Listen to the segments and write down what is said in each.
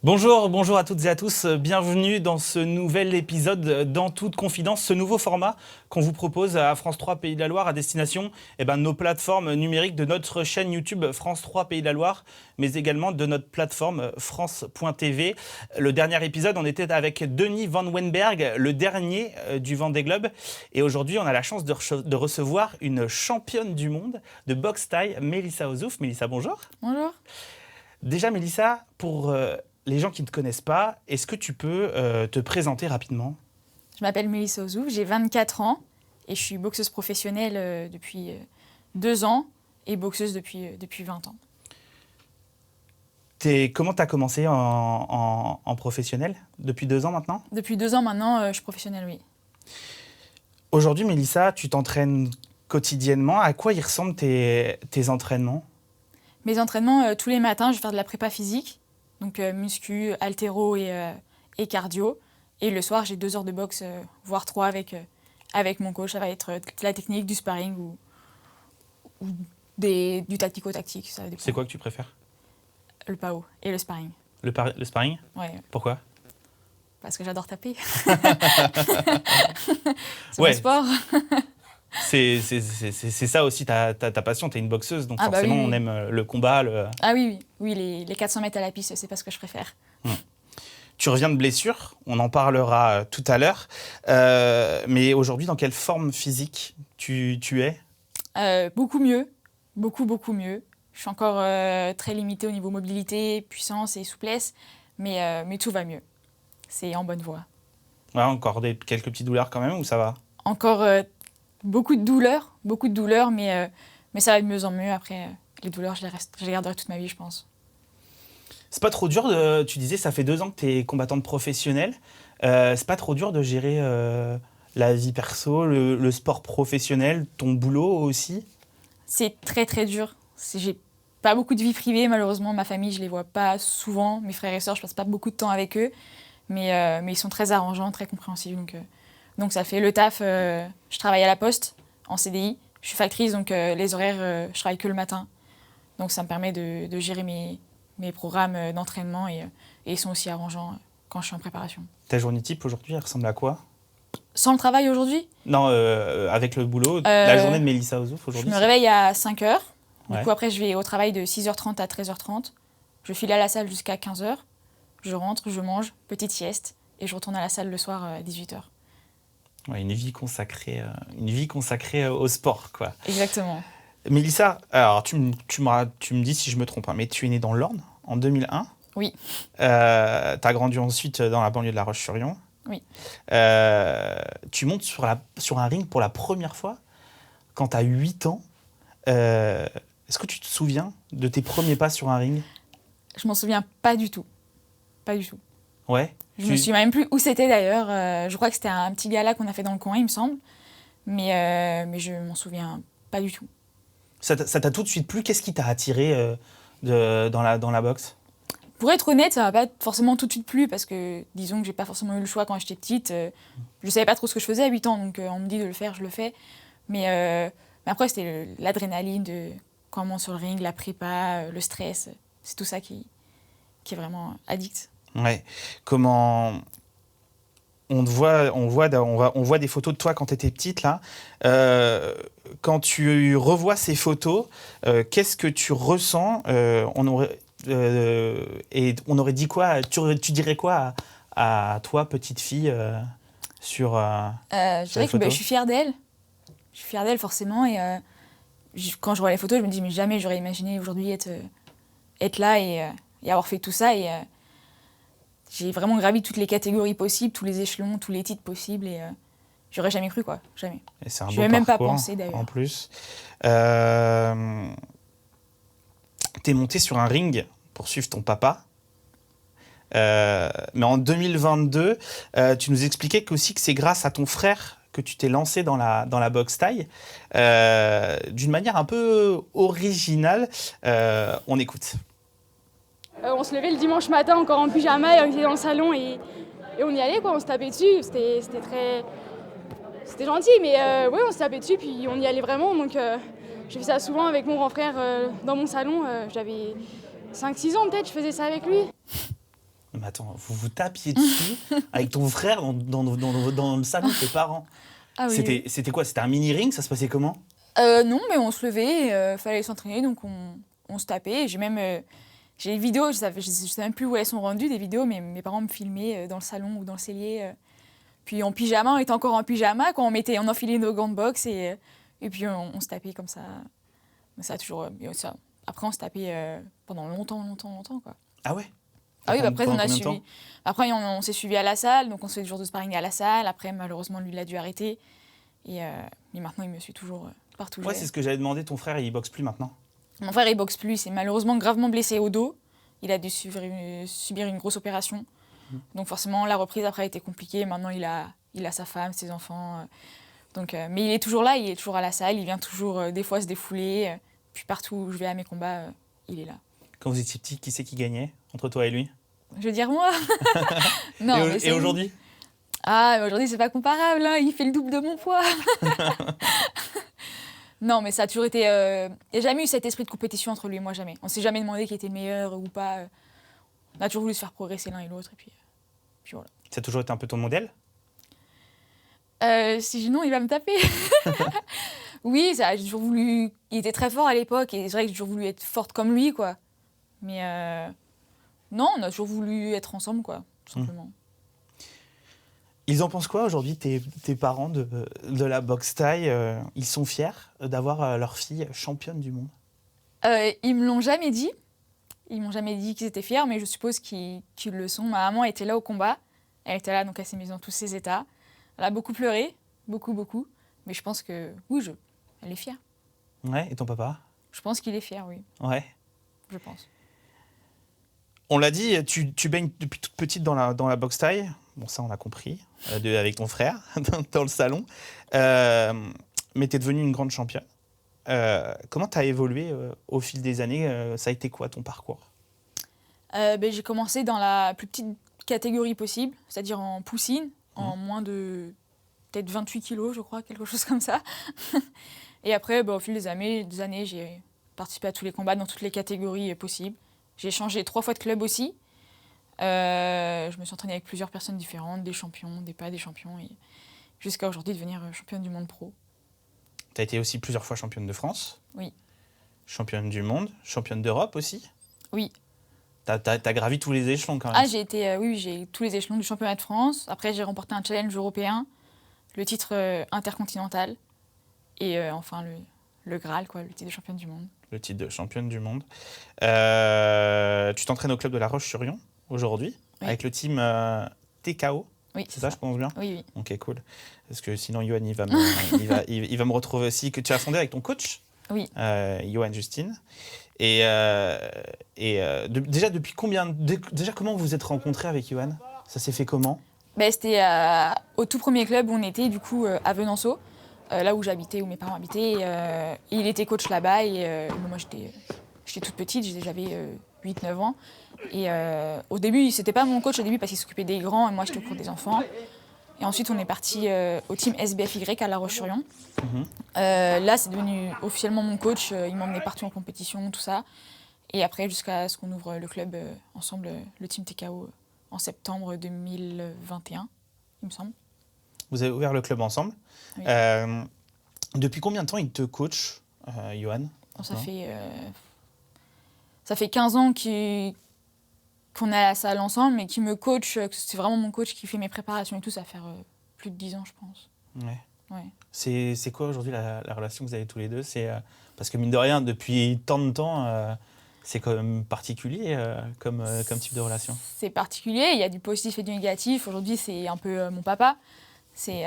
Bonjour à toutes et à tous, bienvenue dans ce nouvel épisode d'En toute confidence, ce nouveau format qu'on vous propose à France 3 Pays de la Loire à destination de nos plateformes numériques, de notre chaîne YouTube France 3 Pays de la Loire, mais également de notre plateforme France.tv. Le dernier épisode, on était avec Denis Van Wenberg, le dernier du Vendée Globe, et aujourd'hui on a la chance de recevoir une championne du monde de boxe thaï, Melissa Ozouf. Melissa, bonjour. Bonjour. Déjà Melissa, pour les gens qui ne te connaissent pas, est-ce que tu peux te présenter rapidement ? Je m'appelle Melissa Ozouf, j'ai 24 ans et je suis boxeuse professionnelle depuis 2 ans et boxeuse depuis 20 ans. Comment tu as commencé en professionnel ? Depuis 2 ans maintenant ? Depuis 2 ans maintenant, je suis professionnelle, oui. Aujourd'hui, Melissa, tu t'entraînes quotidiennement. À quoi ils ressemblent tes entraînements ? Mes entraînements, tous les matins, je vais faire de la prépa physique, donc muscu, haltéro et cardio. Et le soir, j'ai 2 heures de boxe, voire 3 avec mon coach. Ça va être de la technique, du sparring ou du tactico-tactique. Ça dépend. C'est quoi que tu préfères ? Le PAO et le sparring. Le sparring ? Ouais, Pourquoi ? parce que j'adore taper. C'est Ouais. mon sport. C'est ça aussi ta passion, tu es une boxeuse, donc forcément oui. on aime le combat. Ah oui, les 400 mètres à la piste, c'est pas ce que je préfère. Tu reviens de blessure, on en parlera tout à l'heure, mais aujourd'hui dans quelle forme physique tu es ? Beaucoup mieux, beaucoup mieux. Je suis encore très limitée au niveau mobilité, puissance et souplesse, mais tout va mieux. C'est en bonne voie. Ouais, encore quelques petites douleurs quand même, ou ça va ? Encore beaucoup de douleurs, mais ça va de mieux en mieux. Après, les douleurs, je les garderai toute ma vie, je pense. C'est pas trop dur, tu disais ça fait 2 ans que tu es combattante professionnelle, c'est pas trop dur de gérer la vie perso, le sport professionnel, ton boulot aussi ? C'est très très dur. J'ai pas beaucoup de vie privée, malheureusement. Ma famille, je les vois pas souvent. Mes frères et sœurs, je passe pas beaucoup de temps avec eux. Mais ils sont très arrangeants, très compréhensifs. Donc ça fait le taf. Je travaille à la Poste, en CDI. Je suis factrice, donc les horaires, je travaille que le matin. Donc ça me permet de gérer mes programmes d'entraînement et ils sont aussi arrangeants quand je suis en préparation. Ta journée type aujourd'hui, elle ressemble à quoi ? Sans le travail aujourd'hui ? Non, avec le boulot, la journée de Melissa Ozouf aujourd'hui. Je me réveille à 5h. Du Ouais. coup, après, je vais au travail de 6h30 à 13h30. Je file à la salle jusqu'à 15h. Je rentre, je mange, petite sieste, et je retourne à la salle le soir à 18h. Ouais, une vie consacrée au sport, quoi. Exactement. Melissa, alors tu me dis si je me trompe, hein, mais tu es née dans l'Orne en 2001. Oui. Tu as grandi ensuite dans la banlieue de La Roche-sur-Yon. Oui. Tu montes sur un ring pour la première fois quand tu as 8 ans. Est-ce que tu te souviens de tes premiers pas sur un ring ? Je m'en souviens pas du tout. Pas du tout. Ouais. Je me souviens même plus où c'était d'ailleurs. Je crois que c'était un petit gala qu'on a fait dans le coin, il me semble. Mais je m'en souviens pas du tout. Ça t'a tout de suite plu ? Qu'est-ce qui t'a attiré dans la boxe ? Pour être honnête, ça m'a pas forcément tout de suite plu parce que, disons que j'ai pas forcément eu le choix quand j'étais petite. Je savais pas trop ce que je faisais à 8 ans, donc on me dit de le faire, je le fais. Mais après, c'était l'adrénaline de quand on monte sur le ring, la prépa, le stress. C'est tout ça qui est vraiment addict. Ouais. Comment on voit des photos de toi quand tu étais petite là. Quand tu revois ces photos, qu'est-ce que tu ressens ? On aurait dit quoi ? Tu dirais quoi à toi, petite fille, sur Je dirais que je suis fière d'elle. Je suis fière d'elle forcément. Et quand je vois les photos, je me dis mais jamais j'aurais imaginé aujourd'hui être là et avoir fait tout ça. Et j'ai vraiment gravi toutes les catégories possibles, tous les échelons, tous les titres possibles. Et j'aurais jamais cru, quoi. Jamais. Et c'est un Je beau n'avais même pas parcours, pensé d'ailleurs. En plus. T'es monté sur un ring pour suivre ton papa. Mais en 2022, tu nous expliquais aussi que c'est grâce à ton frère que tu t'es lancé dans la boxe thaï d'une manière un peu originale. On écoute. On se levait le dimanche matin encore en pyjama et on était dans le salon et on y allait, quoi. On se tapait dessus. C'était gentil, mais ouais, on se tapait dessus puis on y allait vraiment. Donc j'ai fait ça souvent avec mon grand frère dans mon salon. J'avais 5-6 ans peut-être, je faisais ça avec lui. Mais attends, vous vous tapiez dessus avec ton frère dans le salon de tes parents. Ah oui. C'était quoi? C'était un mini-ring? Ça se passait comment? Non, mais on se levait, fallait s'entraîner, donc on se tapait. Et j'ai des vidéos, je sais même plus où elles sont rendues, des vidéos, mais mes parents me filmaient dans le salon ou dans le cellier. Puis en pyjama, on était encore en pyjama quand on enfilait nos gants de boxe et puis on se tapait comme ça. Mais ça a toujours. Après, on se tapait pendant longtemps, quoi. Ah ouais? Ah oui, après, Pendant on a combien de suivi. temps? Après, on s'est suivi à la salle, donc on se fait des jours de sparring à la salle. Après, malheureusement, lui, il a dû arrêter. Et maintenant, il me suit toujours partout. Ouais, c'est ce que j'avais demandé. Ton frère, il boxe plus maintenant? Mon frère, il boxe plus. Il s'est malheureusement gravement blessé au dos. Il a dû subir une grosse opération. Donc forcément, la reprise après a été compliquée. Maintenant, il a sa femme, ses enfants. Mais il est toujours là, il est toujours à la salle. Il vient toujours des fois se défouler. Puis partout où je vais à mes combats, il est là. Quand vous étiez petit, qui c'est qui gagnait entre toi et lui? Je veux dire moi. Non, Et aujourd'hui? Ah, aujourd'hui, c'est pas comparable. Hein. Il fait le double de mon poids. Non, mais ça a toujours été... Il n'y a jamais eu cet esprit de compétition entre lui et moi, jamais. On s'est jamais demandé qui était le meilleur ou pas. On a toujours voulu se faire progresser l'un et l'autre. Et puis voilà. Ça a toujours été un peu ton modèle? Sinon, il va me taper. Oui, j'ai toujours voulu... Il était très fort à l'époque et c'est vrai que j'ai toujours voulu être forte comme lui, quoi. Mais non, on a toujours voulu être ensemble, quoi, tout simplement. Ils en pensent quoi aujourd'hui, tes parents de la boxe thaï? Ils sont fiers d'avoir leur fille championne du monde? Ils me l'ont jamais dit. Ils m'ont jamais dit qu'ils étaient fiers, mais je suppose qu'ils le sont. Ma maman était là au combat. Elle était là, donc elle s'est mise dans tous ses états. Elle a beaucoup pleuré, beaucoup. Mais je pense que, oui, elle est fière. Ouais, et ton papa? Je pense qu'il est fier, oui. Ouais. Je pense. On l'a dit, tu baignes depuis toute petite dans la boxe thaï. Bon, ça, on l'a compris, avec ton frère, dans le salon. Mais tu es devenue une grande championne. Comment tu as évolué au fil des années? Ça a été quoi ton parcours? J'ai commencé dans la plus petite catégorie possible, c'est-à-dire en poussine, en moins de peut-être 28 kilos, je crois, quelque chose comme ça. Et après, au fil des années, j'ai participé à tous les combats dans toutes les catégories possibles. J'ai changé 3 fois de club aussi. Je me suis entraînée avec plusieurs personnes différentes, des champions, des pas des champions, et jusqu'à aujourd'hui devenir championne du monde pro. Tu as été aussi plusieurs fois championne de France. Oui. Championne du monde, championne d'Europe aussi. Oui. T'as gravi tous les échelons quand même. Ah, j'ai eu tous les échelons du championnat de France. Après, j'ai remporté un challenge européen, le titre intercontinental, et enfin le Graal, quoi, le titre de championne du monde. Le titre de championne du monde. Tu t'entraînes au club de La Roche-sur-Yon aujourd'hui, oui. avec le team TKO. Oui, c'est ça, je pense bien. Oui. Ok, cool. Parce que sinon, Yohan, il va me retrouver aussi. Que tu as fondé avec ton coach, oui. Yohan Justine. Et déjà, depuis combien... Déjà, comment vous vous êtes rencontrés avec Yohan? Ça s'est fait comment? C'était au tout premier club où on était, du coup, à Venanceau, là où j'habitais, où mes parents habitaient. Et il était coach là-bas. Et moi, j'étais toute petite, j'avais 8-9 ans. Et au début, c'était pas mon coach au début parce qu'il s'occupait des grands et moi, j'étais au cours des enfants. Et ensuite, on est parti au team SBFY à La Roche-sur-Yon. Là, c'est devenu officiellement mon coach. Il m'emmenait partout en compétition, tout ça. Et après, jusqu'à ce qu'on ouvre le club ensemble, le team TKO, en septembre 2021, il me semble. Vous avez ouvert le club ensemble. Oui. Depuis combien de temps il te coach, Yohan? Ça fait 15 ans qu'on est à la salle ensemble, mais qui me coach, c'est vraiment mon coach qui fait mes préparations et tout, ça va faire plus de 10 ans, je pense. Ouais. C'est quoi aujourd'hui la relation que vous avez tous les deux? Parce que mine de rien, depuis tant de temps, c'est quand même particulier comme type de relation. C'est particulier, il y a du positif et du négatif. Aujourd'hui, c'est un peu mon papa, c'est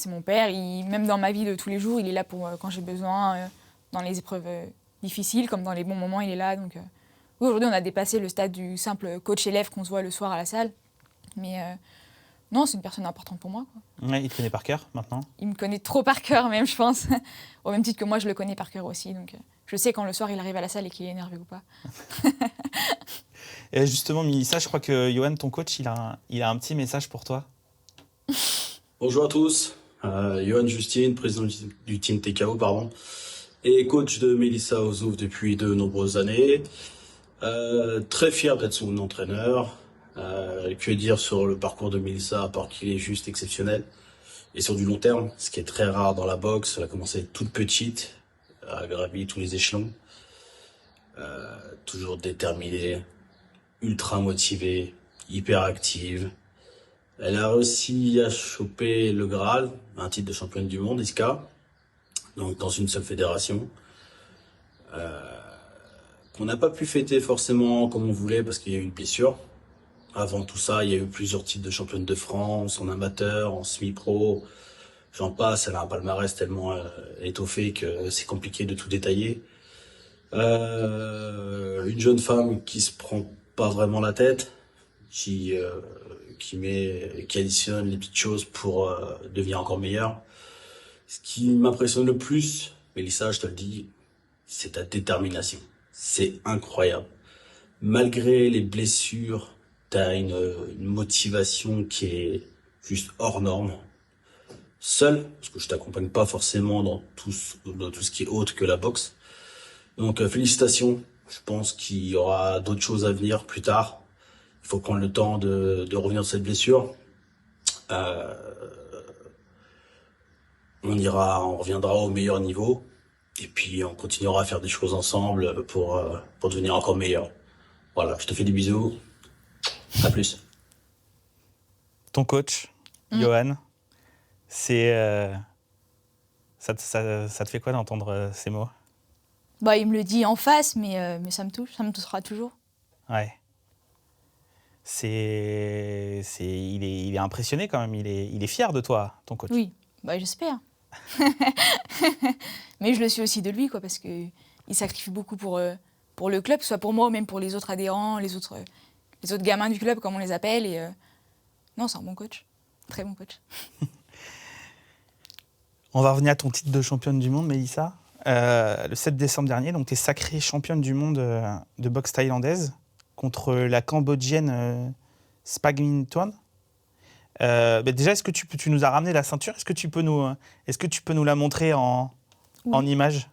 mon père. Même dans ma vie de tous les jours, il est là pour quand j'ai besoin, dans les épreuves difficiles, comme dans les bons moments, il est là. Donc, oui, aujourd'hui, on a dépassé le stade du simple coach-élève qu'on se voit le soir à la salle. Mais non, c'est une personne importante pour moi, quoi. Ouais, il te connaît par cœur maintenant? Il me connaît trop par cœur même, je pense. Au même titre que moi, je le connais par cœur aussi. Donc, je sais quand le soir, il arrive à la salle et qu'il est énervé ou pas. Et justement, Mélissa, je crois que Yohan, ton coach, il a un petit message pour toi. Bonjour à tous. Yohan Justine, président du team TKO, et coach de Mélissa Ozouf depuis de nombreuses années. Très fier d'être son entraîneur. Que dire sur le parcours de Mélissa, à part qu'il est juste exceptionnel. Et sur du long terme, ce qui est très rare dans la boxe, elle a commencé toute petite, a gravi tous les échelons, toujours déterminée, ultra motivée, hyper active. Elle a réussi à choper le Graal, un titre de championne du monde, ISCA, donc dans une seule fédération, qu'on n'a pas pu fêter forcément comme on voulait parce qu'il y a eu une blessure. Avant tout ça, il y a eu plusieurs titres de championne de France, en amateur, en semi-pro. J'en passe, elle a un palmarès tellement étoffé que c'est compliqué de tout détailler. Une jeune femme qui se prend pas vraiment la tête, qui additionne les petites choses pour devenir encore meilleure. Ce qui m'impressionne le plus, Mélissa, je te le dis, c'est ta détermination. C'est incroyable. Malgré les blessures, t'as une motivation qui est juste hors norme. Seul, parce que je t'accompagne pas forcément dans tout ce qui est autre que la boxe. Donc félicitations. Je pense qu'il y aura d'autres choses à venir plus tard. Il faut prendre le temps de revenir de cette blessure. On reviendra au meilleur niveau. Et puis on continuera à faire des choses ensemble pour devenir encore meilleur. Voilà, je te fais des bisous. À plus. Ton coach, Johan, c'est ça te fait quoi d'entendre ces mots? Bah, il me le dit en face, mais ça me touche, ça me touchera toujours. Ouais. Il est impressionné quand même, il est fier de toi, ton coach. Oui, bah, j'espère. Mais je le suis aussi de lui, quoi, parce qu'il sacrifie beaucoup pour le club, que ce soit pour moi ou même pour les autres adhérents, les autres gamins du club, comme on les appelle. Et non, c'est un bon coach, très bon coach. On va revenir à ton titre de championne du monde, Mélissa. Le 7 décembre dernier, donc tu es sacrée championne du monde de boxe thaïlandaise contre la Cambodgienne Spagminton. Déjà, est-ce que tu nous as ramené la ceinture? Est-ce que tu peux nous la montrer en image?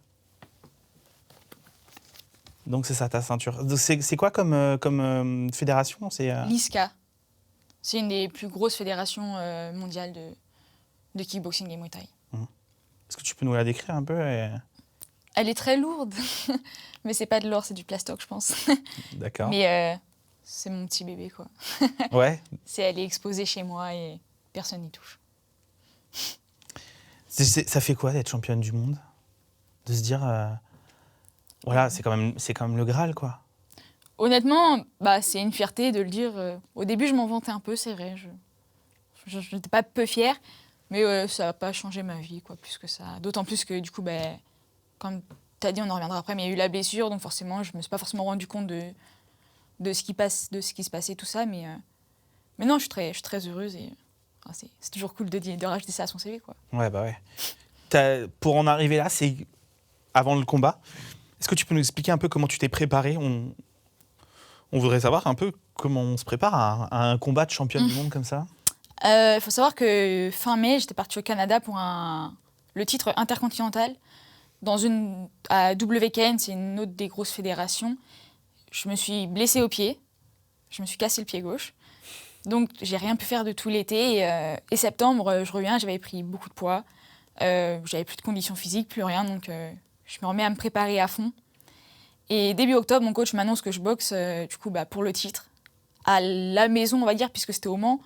Donc c'est ça ta ceinture. C'est quoi comme fédération? L'ISCA. C'est une des plus grosses fédérations mondiales de kickboxing et Muay Thai. Est-ce que tu peux nous la décrire un peu Elle est très lourde, mais c'est pas de l'or, c'est du plastoc, je pense. D'accord. Mais c'est mon petit bébé, quoi. Ouais. Elle est exposée chez moi et personne n'y touche. Ça fait quoi d'être championne du monde? De se dire, voilà, c'est quand même le Graal, quoi. Honnêtement, c'est une fierté de le dire. Au début, je m'en vantais un peu, c'est vrai. Je n'étais pas peu fière, mais ça n'a pas changé ma vie, quoi, plus que ça. D'autant plus que, du coup, comme tu as dit, on en reviendra après, mais il y a eu la blessure, donc forcément, je ne me suis pas forcément rendu compte de ce qui se passait, tout ça. Mais non, je suis très heureuse et c'est toujours cool de rajouter ça à son CV, quoi. Ouais, bah ouais. Pour en arriver là, c'est avant le combat. Est-ce que tu peux nous expliquer un peu comment tu t'es préparée? On voudrait savoir un peu comment on se prépare à un combat de championne du monde comme ça. Il faut savoir que fin mai, j'étais partie au Canada pour le titre intercontinental à WKN, c'est une autre des grosses fédérations. Je me suis blessée au pied, je me suis cassé le pied gauche. Donc, j'ai rien pu faire de tout l'été. Et septembre, je reviens, j'avais pris beaucoup de poids. J'avais plus de conditions physiques, plus rien. Donc, je me remets à me préparer à fond. Et début octobre, mon coach m'annonce que je boxe pour le titre. À la maison, on va dire, puisque c'était au Mans.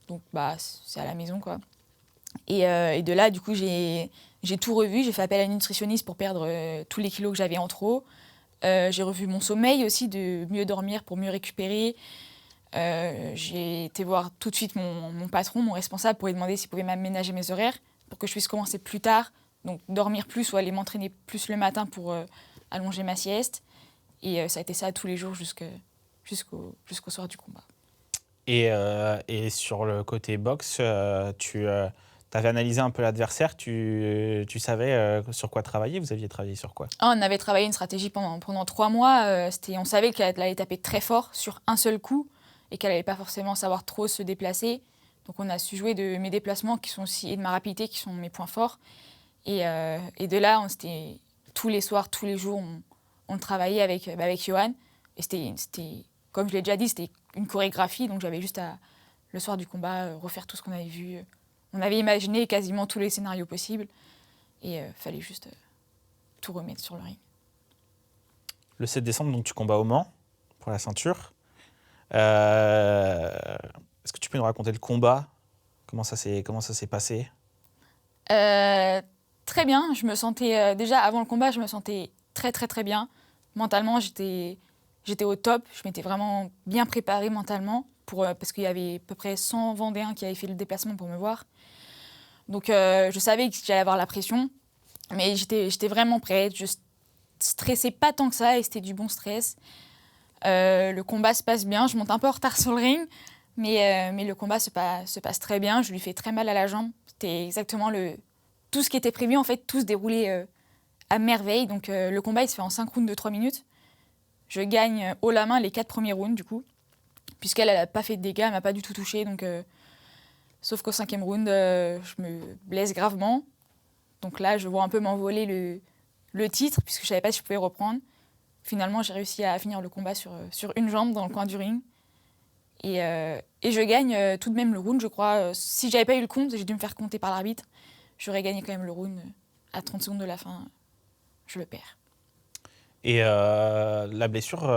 Donc, c'est à la maison, quoi. Et de là, du coup, j'ai tout revu. J'ai fait appel à une nutritionniste pour perdre tous les kilos que j'avais en trop. J'ai revu mon sommeil aussi, de mieux dormir pour mieux récupérer. J'ai été voir tout de suite mon patron, mon responsable, pour lui demander s'il pouvait m'aménager mes horaires pour que je puisse commencer plus tard, donc dormir plus ou aller m'entraîner plus le matin pour allonger ma sieste. Et ça a été ça tous les jours jusqu'au soir du combat. Et sur le côté boxe, tu avais analysé un peu l'adversaire, tu savais sur quoi travailler? Vous aviez travaillé sur quoi? On avait travaillé une stratégie pendant 3 mois. On savait qu'elle allait taper très fort sur un seul coup et qu'elle n'allait pas forcément savoir trop se déplacer. Donc on a su jouer de mes déplacements et de ma rapidité qui sont mes points forts. Et de là, tous les soirs, tous les jours, on travaillait avec Johan. Et comme je l'ai déjà dit, c'était une chorégraphie, donc j'avais juste à, le soir du combat, refaire tout ce qu'on avait vu. On avait imaginé quasiment tous les scénarios possibles, et fallait juste tout remettre sur le ring. Le 7 décembre, donc tu combats au Mans pour la ceinture. Est-ce que tu peux nous raconter le combat ? Comment ça s'est passé ? Très bien, je me sentais déjà avant le combat, je me sentais très très très bien. Mentalement, j'étais au top, je m'étais vraiment bien préparée mentalement parce qu'il y avait à peu près 100 Vendéens qui avaient fait le déplacement pour me voir. Donc je savais que j'allais avoir la pression, mais j'étais vraiment prête, je stressais pas tant que ça et c'était du bon stress. Le combat se passe bien, je monte un peu en retard sur le ring, mais le combat se passe très bien, je lui fais très mal à la jambe. C'était exactement tout ce qui était prévu, en fait, tout se déroulait à merveille. Donc le combat, il se fait en 5 rounds de 3 minutes. Je gagne haut la main les 4 premiers rounds, du coup, puisqu'elle n'a pas fait de dégâts, elle m'a pas du tout touchée. Donc, sauf qu'au 5e round, je me blesse gravement. Donc là, je vois un peu m'envoler le titre, puisque je ne savais pas si je pouvais reprendre. Finalement, j'ai réussi à finir le combat sur une jambe dans le coin du ring. Et je gagne tout de même le round, je crois. Si j'avais pas eu le compte, j'ai dû me faire compter par l'arbitre. J'aurais gagné quand même le round. À 30 secondes de la fin, je le perds. Et la blessure,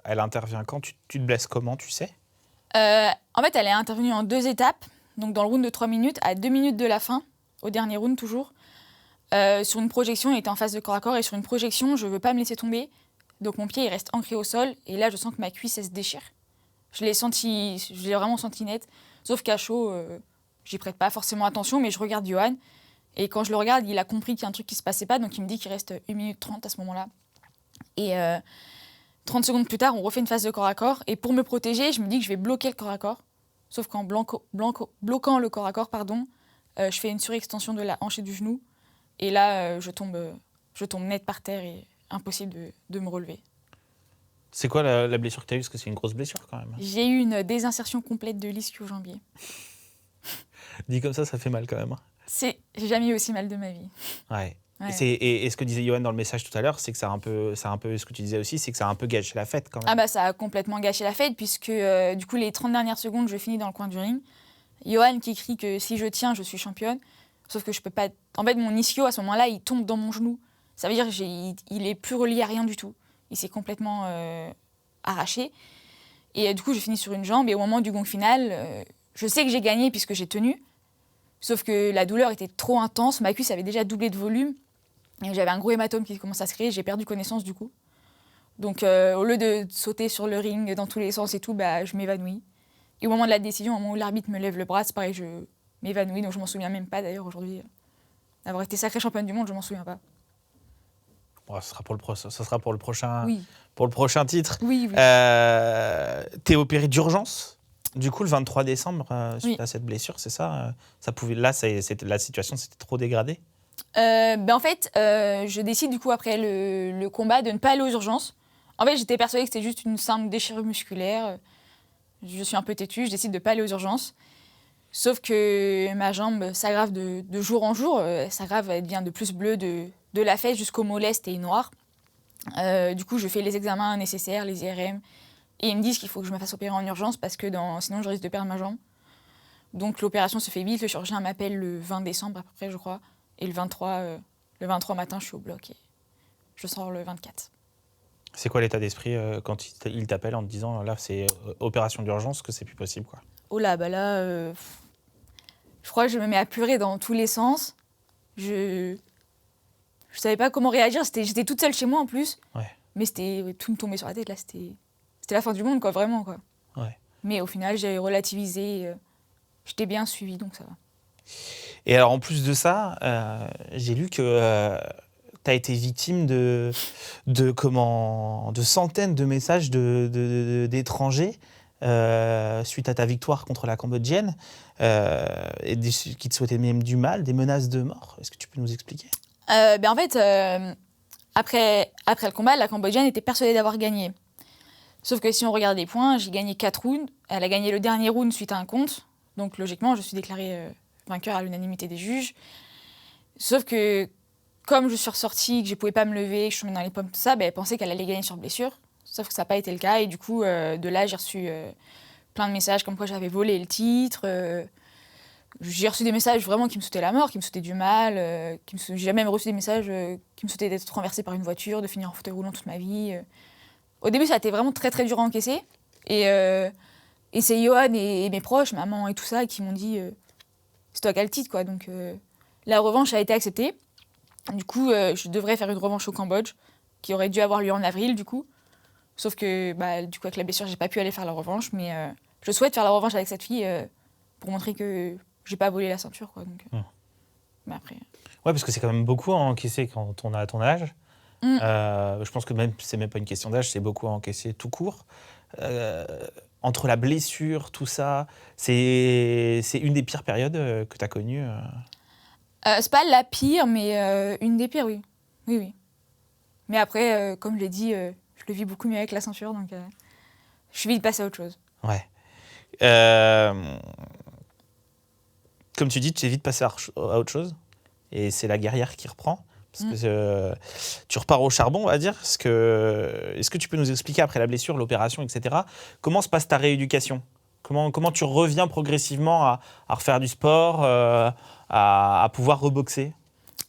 elle intervient quand ? Tu te blesses comment, tu sais ? En fait, elle est intervenue en 2 étapes. Donc dans le round de 3 minutes, à 2 minutes de la fin, au dernier round toujours. Sur une projection, il était en phase de corps à corps. Et sur une projection, je ne veux pas me laisser tomber. Donc mon pied, il reste ancré au sol. Et là, je sens que ma cuisse, elle se déchire. Je l'ai vraiment senti net. Sauf qu'à chaud, j'y prête pas forcément attention, mais je regarde Johan. Et quand je le regarde, il a compris qu'il y a un truc qui se passait pas, donc il me dit qu'il reste 1 minute 30 à ce moment-là. Et 30 secondes plus tard, on refait une phase de corps à corps. Et pour me protéger, je me dis que je vais bloquer le corps à corps. Sauf qu'en bloquant le corps à corps, je fais une surextension de la hanche et du genou. Et là, je tombe net par terre et impossible de me relever. C'est quoi la blessure que tu as eue ? Parce que c'est une grosse blessure quand même. J'ai eu une désinsertion complète de l'ischio-jambier. Dit comme ça fait mal quand même. J'ai jamais eu aussi mal de ma vie. Ouais. Ouais. Et ce que disait Johan dans le message tout à l'heure, c'est que ça a un peu ce que tu disais aussi, c'est que ça a un peu gâché la fête quand même. Ah bah ça a complètement gâché la fête puisque du coup les 30 dernières secondes, je finis dans le coin du ring. Johan qui crie que si je tiens, je suis championne. Sauf que je peux pas... En fait, mon ischio, à ce moment-là, il tombe dans mon genou. Ça veut dire qu'il est plus relié à rien du tout. Il s'est complètement arraché. Et du coup, je finis sur une jambe. Et au moment du gong final, je sais que j'ai gagné puisque j'ai tenu. Sauf que la douleur était trop intense. Ma cuisse avait déjà doublé de volume. Et j'avais un gros hématome qui commence à se créer. J'ai perdu connaissance du coup. Donc, au lieu de sauter sur le ring dans tous les sens et tout, bah, je m'évanouis. Et au moment de la décision, au moment où l'arbitre me lève le bras, c'est pareil, je m'évanouis. Donc, je m'en souviens même pas d'ailleurs aujourd'hui. D'avoir été sacrée championne du monde, je m'en souviens pas. Bon, ça sera pour le prochain, Oui. pour le prochain titre. Oui, oui. T'es opéré d'urgence. Du coup, le 23 décembre, suite Oui. à cette blessure, c'est ça la situation s'était trop dégradée. En fait, je décide du coup après le combat de ne pas aller aux urgences. En fait, j'étais persuadée que c'était juste une simple déchirure musculaire. Je suis un peu têtue, je décide de ne pas aller aux urgences. Sauf que ma jambe s'aggrave de jour en jour. Elle s'aggrave, elle devient de plus bleue de la fesse jusqu'au mollet, c'était noir. Du coup, je fais les examens nécessaires, les IRM. Et ils me disent qu'il faut que je me fasse opérer en urgence parce que sinon je risque de perdre ma jambe. Donc l'opération se fait vite. Le chirurgien m'appelle le 20 décembre à peu près, je crois. Et le 23 matin, je suis au bloc et je sors le 24. C'est quoi l'état d'esprit quand il t'appelle en te disant là c'est opération d'urgence, que c'est plus possible quoi. Oh là, bah là, je crois que je me mets à pleurer dans tous les sens. Je savais pas comment réagir. J'étais toute seule chez moi en plus. Ouais. Mais tout me tombait sur la tête là. C'était la fin du monde quoi, vraiment quoi. Ouais. Mais au final, j'ai relativisé. J'étais bien suivie donc ça va. Et alors en plus de ça, j'ai lu que tu as été victime de centaines de messages d'étrangers suite à ta victoire contre la Cambodgienne, et qui te souhaitaient même du mal, des menaces de mort. Est-ce que tu peux nous expliquer ? En fait, après le combat, la Cambodgienne était persuadée d'avoir gagné. Sauf que si on regarde les points, j'ai gagné 4 rounds. Elle a gagné le dernier round suite à un compte. Donc logiquement, je suis déclarée vainqueur à l'unanimité des juges. Sauf que comme je suis ressortie, que je ne pouvais pas me lever, que je suis tombée dans les pommes, tout ça, elle pensait qu'elle allait gagner sur blessure. Sauf que ça n'a pas été le cas. Et du coup, de là, j'ai reçu plein de messages comme quoi j'avais volé le titre. J'ai reçu des messages vraiment qui me souhaitaient la mort, qui me souhaitaient du mal. J'ai même reçu des messages qui me souhaitaient d'être renversée par une voiture, de finir en fauteuil roulant toute ma vie. Au début, ça a été vraiment très très dur à encaisser. Et c'est Johan et mes proches, maman et tout ça, qui m'ont dit c'est toi qui as le titre, quoi. Donc la revanche a été acceptée. Du coup, je devrais faire une revanche au Cambodge, qui aurait dû avoir lieu en avril, du coup. Sauf que, du coup, avec la blessure, j'ai pas pu aller faire la revanche. Mais je souhaite faire la revanche avec cette fille pour montrer que j'ai pas volé la ceinture, quoi. Donc, mais après. Ouais, parce que c'est quand même beaucoup à encaisser quand on a ton âge. Je pense que même c'est même pas une question d'âge, c'est beaucoup à encaisser tout court. Entre la blessure, tout ça, c'est une des pires périodes que tu as connues. C'est pas la pire, mais une des pires, oui. Oui, oui. Mais après, comme je l'ai dit, je le vis beaucoup mieux avec la ceinture, donc je suis vite passée à autre chose. Ouais. Comme tu dis, tu es vite passée à autre chose, et c'est la guerrière qui reprend. Parce que tu repars au charbon, on va dire. Est-ce que tu peux nous expliquer, après la blessure, l'opération, etc., comment se passe ta rééducation ? Comment tu reviens progressivement à refaire du sport, à pouvoir reboxer ?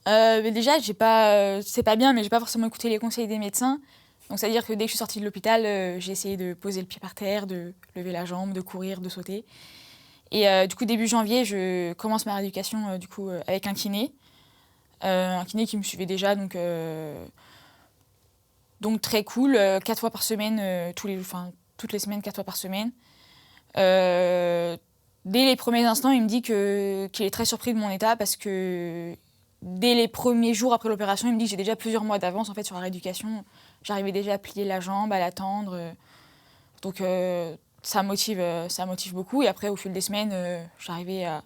Déjà, c'est pas bien, mais j'ai pas forcément écouté les conseils des médecins. Donc, c'est-à-dire que dès que je suis sortie de l'hôpital, j'ai essayé de poser le pied par terre, de lever la jambe, de courir, de sauter. Et du coup, début janvier, je commence ma rééducation avec un kiné. Un kiné qui me suivait déjà, donc très cool, 4 fois par semaine, toutes les semaines, 4 fois par semaine. Dès les premiers instants, il me dit qu'il est très surpris de mon état parce que dès les premiers jours après l'opération, il me dit que j'ai déjà plusieurs mois d'avance en fait, sur la rééducation. J'arrivais déjà à plier la jambe, à la tendre. Donc ça motive beaucoup. Et après, au fil des semaines, j'arrivais à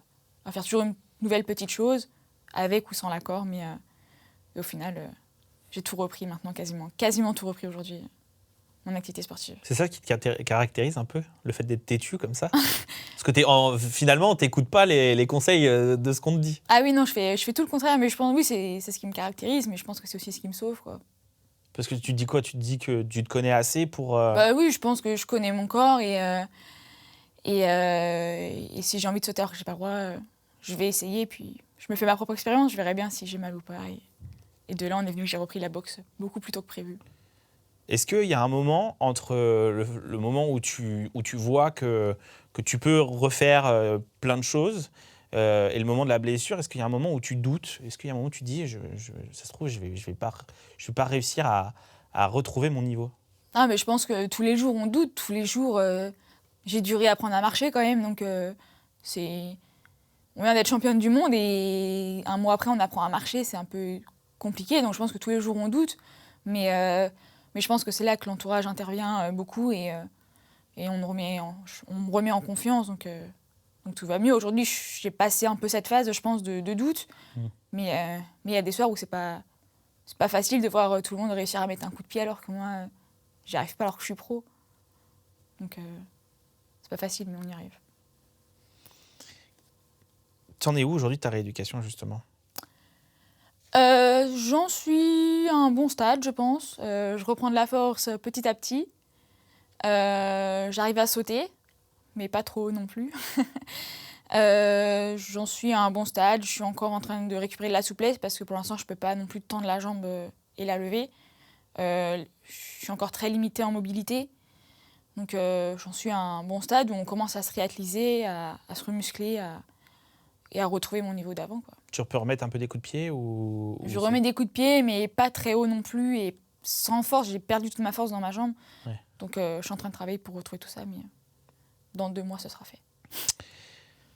faire toujours une nouvelle petite chose, avec ou sans l'accord. Mais au final, j'ai tout repris maintenant, quasiment tout repris aujourd'hui, mon activité sportive. C'est ça qui te caractérise un peu, le fait d'être têtu comme ça ? Parce que finalement, tu n'écoutes pas les conseils de ce qu'on te dit. Ah oui, non, je fais tout le contraire. Mais je pense, oui, c'est ce qui me caractérise. Mais je pense que c'est aussi ce qui me sauve, quoi. Parce que tu te dis quoi ? Tu te dis que tu te connais assez pour... Oui, je pense que je connais mon corps et si j'ai envie de sauter alors que j'ai pas le droit, je vais essayer. Puis je me fais ma propre expérience, je verrai bien si j'ai mal ou pas. Et de là, on est venu que j'ai repris la boxe beaucoup plus tôt que prévu. Est-ce qu'il y a un moment entre le moment où tu vois que tu peux refaire plein de choses et le moment de la blessure, est-ce qu'il y a un moment où tu doutes ? Est-ce qu'il y a un moment où tu dis, ça se trouve, je vais pas réussir à retrouver mon niveau ? Ah, mais je pense que tous les jours, on doute. Tous les jours, j'ai dû réapprendre à marcher quand même. Donc, on vient d'être championne du monde et un mois après, on apprend à marcher. C'est un peu compliqué. Donc, je pense que tous les jours, on doute. Mais je pense que c'est là que l'entourage intervient beaucoup et on me remet en confiance. Donc tout va mieux. Aujourd'hui, j'ai passé un peu cette phase, je pense, de doute. Mais il y a des soirs où c'est pas facile de voir tout le monde réussir à mettre un coup de pied alors que moi, j'y arrive pas alors que je suis pro. Donc c'est pas facile, mais on y arrive. Tu en es où aujourd'hui de ta rééducation, justement ? J'en suis à un bon stade, je pense. Je reprends de la force petit à petit. J'arrive à sauter, mais pas trop non plus. J'en suis à un bon stade. Je suis encore en train de récupérer de la souplesse parce que pour l'instant, je peux pas non plus tendre la jambe et la lever. Je suis encore très limitée en mobilité. Donc j'en suis à un bon stade où on commence à se réathlétiser, à se remuscler et à retrouver mon niveau d'avant, quoi. Tu peux remettre un peu des coups de pied ou Je remets des coups de pied, mais pas très haut non plus. Et sans force, j'ai perdu toute ma force dans ma jambe. Ouais. Donc je suis en train de travailler pour retrouver tout ça, mais dans 2 mois, ce sera fait.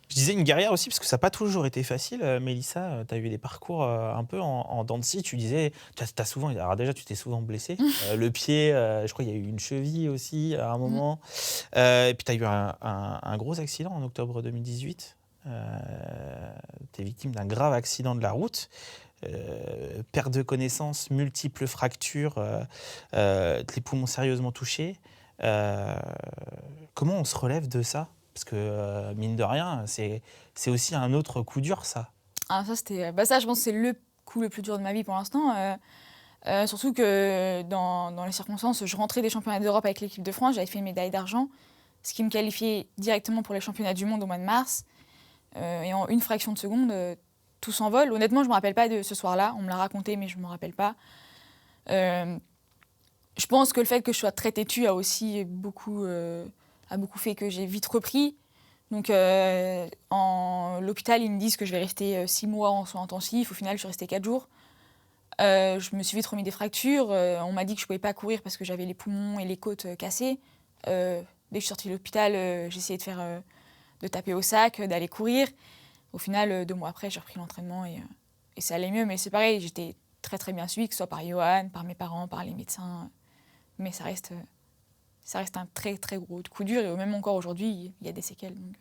Je disais une guerrière aussi, parce que ça n'a pas toujours été facile. Mélissa, tu as eu des parcours un peu en dents de scie. Tu disais, t'as souvent, alors déjà, tu t'es souvent blessée. Le pied, je crois qu'il y a eu une cheville aussi à un moment. Et puis tu as eu un gros accident en octobre 2018. Tu es victime d'un grave accident de la route. Perte de connaissance, multiples fractures, les poumons sérieusement touchés. Comment on se relève de ça ? Parce que, mine de rien, c'est aussi un autre coup dur, ça. Ah, ça, c'était, ça, je pense que c'est le coup le plus dur de ma vie pour l'instant. Surtout que dans les circonstances, je rentrais des championnats d'Europe avec l'équipe de France, j'avais fait une médaille d'argent, ce qui me qualifiait directement pour les championnats du monde au mois de mars. Et en une fraction de seconde, tout s'envole. Honnêtement, je ne me rappelle pas de ce soir-là. On me l'a raconté, mais je ne me rappelle pas. Je pense que le fait que je sois très têtue a aussi beaucoup fait que j'ai vite repris. Donc, l'hôpital, ils me disent que je vais rester 6 mois en soins intensifs. Au final, je suis restée 4 jours. Je me suis vite remis des fractures. On m'a dit que je ne pouvais pas courir parce que j'avais les poumons et les côtes cassées. Dès que je suis sortie de l'hôpital, j'ai essayé de taper au sac, d'aller courir. Au final, 2 mois après, j'ai repris l'entraînement et ça allait mieux. Mais c'est pareil, j'étais très très bien suivie, que ce soit par Johan, par mes parents, par les médecins. Mais ça reste un très très gros coup dur. Et même encore aujourd'hui, il y a des séquelles. Donc.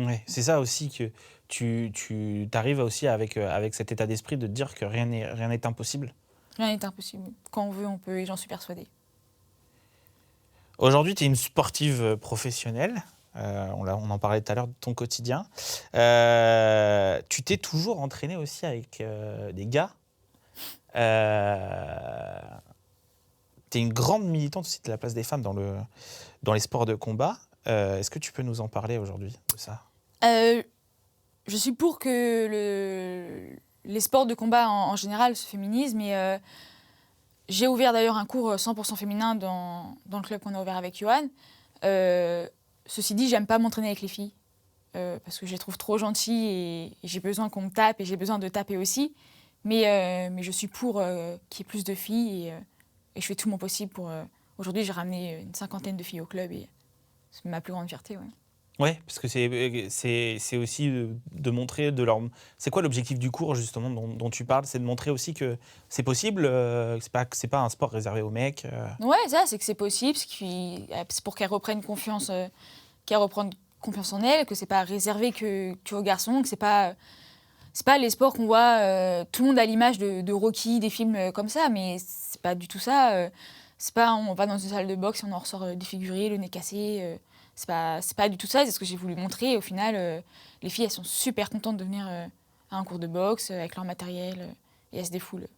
Ouais, c'est ça aussi que tu arrives aussi avec cet état d'esprit de te dire que rien n'est impossible. Rien n'est impossible. Quand on veut, on peut, et j'en suis persuadée. Aujourd'hui, tu es une sportive professionnelle. On en parlait tout à l'heure de ton quotidien. Tu t'es toujours entraînée aussi avec des gars. Tu es une grande militante aussi de la place des femmes dans les sports de combat. Est-ce que tu peux nous en parler aujourd'hui de ça ? Je suis pour que les sports de combat en général se féminisent, mais j'ai ouvert d'ailleurs un cours 100% féminin dans le club qu'on a ouvert avec Johan. Ceci dit, j'aime pas m'entraîner avec les filles parce que je les trouve trop gentilles et j'ai besoin qu'on me tape et j'ai besoin de taper aussi. Mais je suis pour qu'il y ait plus de filles et je fais tout mon possible pour... Aujourd'hui, j'ai ramené une 50aine de filles au club et c'est ma plus grande fierté. Ouais. Ouais, parce que c'est aussi de montrer de leur... C'est quoi l'objectif du cours, justement, dont tu parles ? C'est de montrer aussi que c'est possible, que c'est pas un sport réservé aux mecs. Ouais, ça, c'est que c'est possible, c'est pour qu'elles reprennent confiance en elles, que c'est pas réservé qu'aux garçons, que c'est pas les sports qu'on voit tout le monde à l'image de Rocky, des films comme ça, mais c'est pas du tout ça. C'est pas on va dans une salle de boxe et on en ressort défiguré, le nez cassé. C'est pas du tout ça, c'est ce que j'ai voulu montrer. Au final, les filles, elles sont super contentes de venir à un cours de boxe avec leur matériel et elles se défoulent.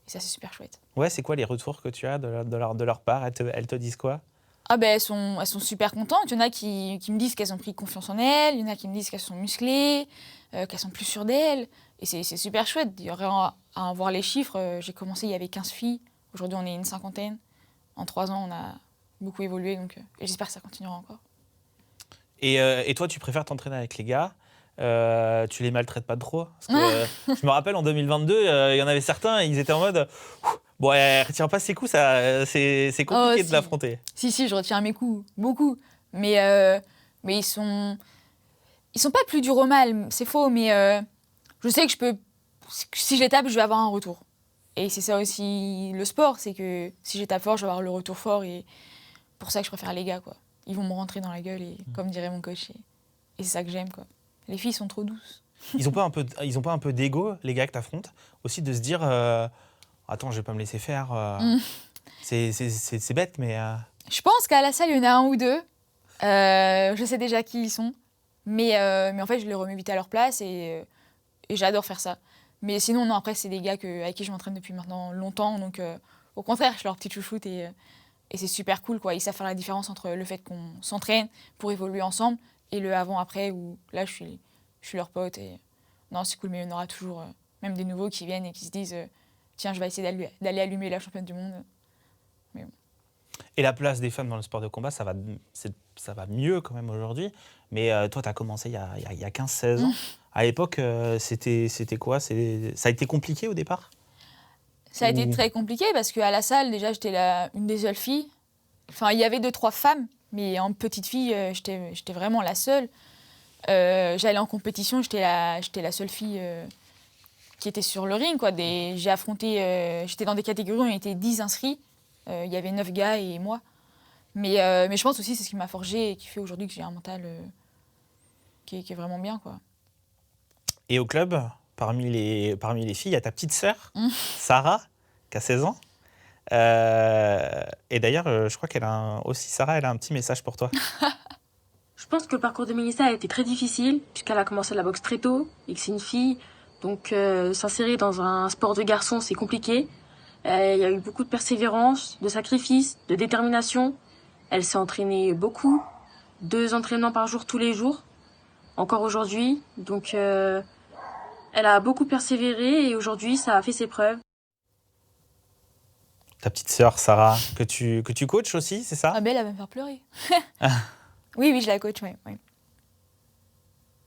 Et ça, c'est super chouette. Ouais, c'est quoi les retours que tu as de leur part ? Elles te disent quoi ? Ah ben, elles sont super contentes. Il y en a qui me disent qu'elles ont pris confiance en elles, il y en a qui me disent qu'elles sont musclées, qu'elles sont plus sûres d'elles. Et c'est super chouette. Il y aurait à en voir les chiffres. J'ai commencé, il y avait 15 filles. Aujourd'hui, on est une 50aine. En 3 ans, on a beaucoup évolué. Donc, et j'espère que ça continuera encore. Et toi, tu préfères t'entraîner avec les gars ? Tu les maltraites pas trop ? Parce que je me rappelle en 2022, il y en avait certains, ils étaient en mode bon, elle retient pas ses coups, c'est compliqué de l'affronter. Si, je retiens mes coups, beaucoup. Mais ils sont pas plus durs au mal, c'est faux, mais je sais que si je les tape, je vais avoir un retour. Et c'est ça aussi le sport, c'est que si je les tape fort, je vais avoir le retour fort. Et pour ça que je préfère les gars, quoi. Ils vont me rentrer dans la gueule, comme dirait mon coach. Et c'est ça que j'aime, quoi. Les filles sont trop douces. Ils ont pas un peu d'ego, les gars que t'affrontes, aussi de se dire attends, je vais pas me laisser faire. C'est bête, mais. Je pense qu'à la salle, il y en a un ou deux. Je sais déjà qui ils sont. Mais en fait, je les remets vite à leur place et j'adore faire ça. Mais sinon, non, après, c'est des gars avec qui je m'entraîne depuis maintenant longtemps. Donc, au contraire, je suis leur petite chouchoute et c'est super cool, quoi. Ils savent faire la différence entre le fait qu'on s'entraîne pour évoluer ensemble et le avant-après où là, je suis leur pote. Et non, c'est cool, mais il y en aura toujours même des nouveaux qui viennent et qui se disent tiens, je vais essayer d'aller allumer la championne du monde. Mais bon. Et la place des femmes dans le sport de combat, ça va mieux quand même aujourd'hui. Mais toi, tu as commencé il y a 15-16 ans. À l'époque, c'était quoi ? Ça a été compliqué au départ ? Ça a été très compliqué parce qu'à la salle, déjà, j'étais une des seules filles. Enfin, il y avait 2-3 femmes, mais en petite fille, j'étais vraiment la seule. J'allais en compétition, j'étais la seule fille qui était sur le ring, quoi. J'ai affronté, j'étais dans des catégories où on était 10 inscrits. Il y avait 9 gars et moi. Mais je pense aussi que c'est ce qui m'a forgé et qui fait aujourd'hui que j'ai un mental qui est vraiment bien, quoi. Et au club, parmi les filles, il y a ta petite sœur, Sarah, qui a 16 ans. Et d'ailleurs, je crois Sarah, elle a un petit message pour toi. Je pense que le parcours de Mélissa a été très difficile, puisqu'elle a commencé la boxe très tôt, et que c'est une fille. Donc s'insérer dans un sport de garçon, c'est compliqué. Il y a eu beaucoup de persévérance, de sacrifice, de détermination. Elle s'est entraînée beaucoup, 2 entraînements par jour tous les jours, encore aujourd'hui. Donc elle a beaucoup persévéré et aujourd'hui ça a fait ses preuves. Ta petite sœur Sarah, que tu coaches aussi, c'est ça? Ah ben elle va me faire pleurer. Oui, je la coach, oui.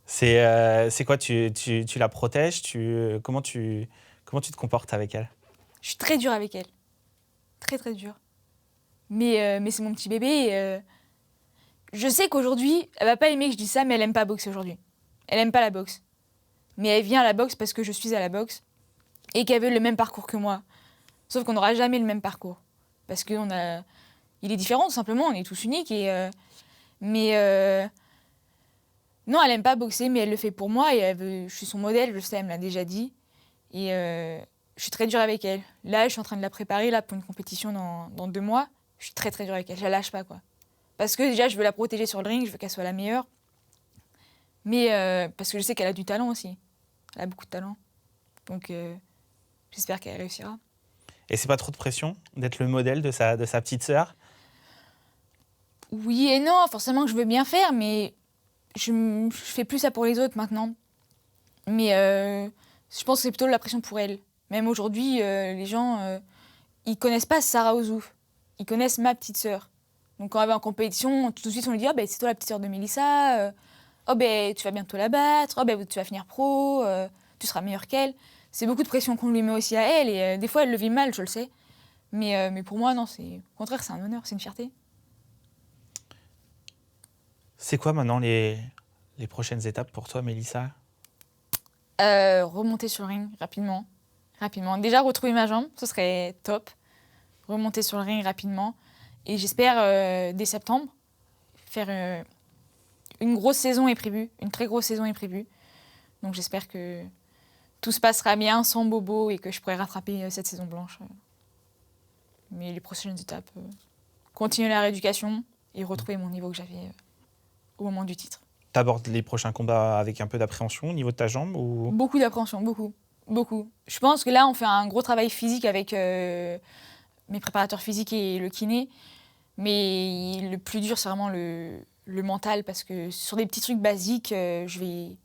C'est quoi, tu la protèges, comment tu te comportes avec elle? Je suis très dure avec elle. Très, très dure. Mais c'est mon petit bébé. Et, je sais qu'aujourd'hui, elle va pas aimer que je dise ça, mais elle aime pas boxer aujourd'hui. Elle aime pas la boxe. Mais elle vient à la boxe parce que je suis à la boxe et qu'elle veut le même parcours que moi. Sauf qu'on n'aura jamais le même parcours. Parce qu'il est différent, tout simplement. On est tous uniques. Non, elle aime pas boxer, mais elle le fait pour moi. Et je suis son modèle, je sais, elle me l'a déjà dit. Et je suis très dure avec elle. Là, je suis en train de la préparer là, pour une compétition dans 2 mois. Je suis très, très dure avec elle. Je la lâche pas, quoi. Parce que déjà, je veux la protéger sur le ring, je veux qu'elle soit la meilleure. Mais parce que je sais qu'elle a du talent aussi. Elle a beaucoup de talent. Donc, j'espère qu'elle réussira. Et c'est pas trop de pression d'être le modèle de sa petite sœur? Oui et non, forcément que je veux bien faire, mais je fais plus ça pour les autres maintenant. Mais je pense que c'est plutôt la pression pour elle. Même aujourd'hui, les gens, ils connaissent pas Sarah Ozouf. Ils connaissent ma petite sœur. Donc quand elle va en compétition, tout de suite on lui dit « Oh, ben, c'est toi la petite sœur de Mélissa. Oh, ben, tu vas bientôt la battre. Oh, ben, tu vas finir pro. Tu seras meilleure qu'elle. » C'est beaucoup de pression qu'on lui met aussi à elle. Et des fois, elle le vit mal, je le sais. Mais pour moi, non, au contraire, c'est un honneur, c'est une fierté. C'est quoi maintenant les prochaines étapes pour toi, Mélissa? Remonter sur le ring rapidement. Déjà, retrouver ma jambe, ce serait top. Remonter sur le ring rapidement. Et j'espère, dès septembre, faire une grosse saison est prévue. Une très grosse saison est prévue. Donc j'espère que tout se passera bien, sans bobo, et que je pourrai rattraper cette saison blanche. Mais les prochaines étapes, continuer la rééducation et retrouver mon niveau que j'avais au moment du titre. T'abordes les prochains combats avec un peu d'appréhension au niveau de ta jambe ou... Beaucoup d'appréhension, beaucoup. Je pense que là, on fait un gros travail physique avec mes préparateurs physiques et le kiné. Mais le plus dur, c'est vraiment le mental, parce que sur des petits trucs basiques, je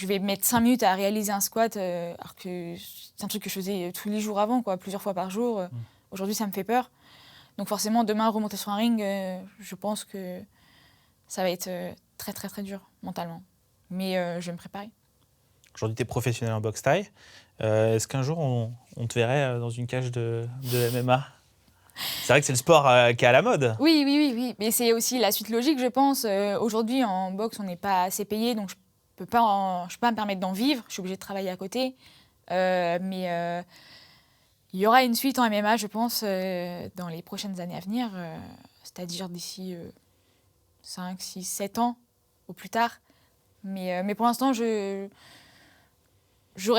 vais mettre 5 minutes à réaliser un squat, alors que c'est un truc que je faisais tous les jours avant, quoi, plusieurs fois par jour. Aujourd'hui, ça me fait peur. Donc forcément, demain, remonter sur un ring, je pense que ça va être très, très, très dur mentalement. Mais je vais me préparer. Aujourd'hui, tu es professionnel en boxe thaï. Est-ce qu'un jour, on te verrait dans une cage de MMA? C'est vrai que c'est le sport qui est à la mode. Oui. Mais c'est aussi la suite logique, je pense. Aujourd'hui, en boxe, on n'est pas assez payé, donc je peux pas me permettre d'en vivre. Je suis obligée de travailler à côté. Mais il y aura une suite en MMA, je pense, dans les prochaines années à venir. C'est-à-dire d'ici 5, 6, 7 ans, au plus tard. Mais pour l'instant, j'aurais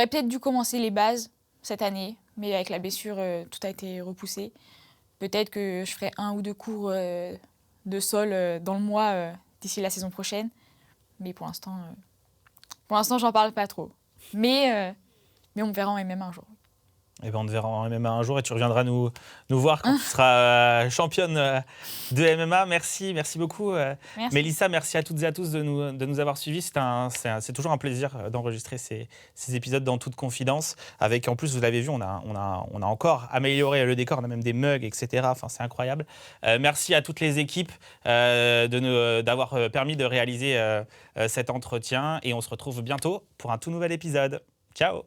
peut-être dû commencer les bases cette année. Mais avec la blessure, tout a été repoussé. Peut-être que je ferai 1 ou 2 cours de sol dans le mois d'ici la saison prochaine. Mais pour l'instant, j'en parle pas trop. Mais on verra en MMA un jour. Eh ben, on te verra en MMA un jour et tu reviendras nous voir quand tu seras championne de MMA. Merci beaucoup. Merci. Mélissa, merci à toutes et à tous de nous avoir suivis. C'est toujours un plaisir d'enregistrer ces épisodes dans toute confidence. Avec, en plus, vous l'avez vu, on a encore amélioré le décor, on a même des mugs, etc. Enfin, c'est incroyable. Merci à toutes les équipes d'avoir permis de réaliser cet entretien. Et on se retrouve bientôt pour un tout nouvel épisode. Ciao!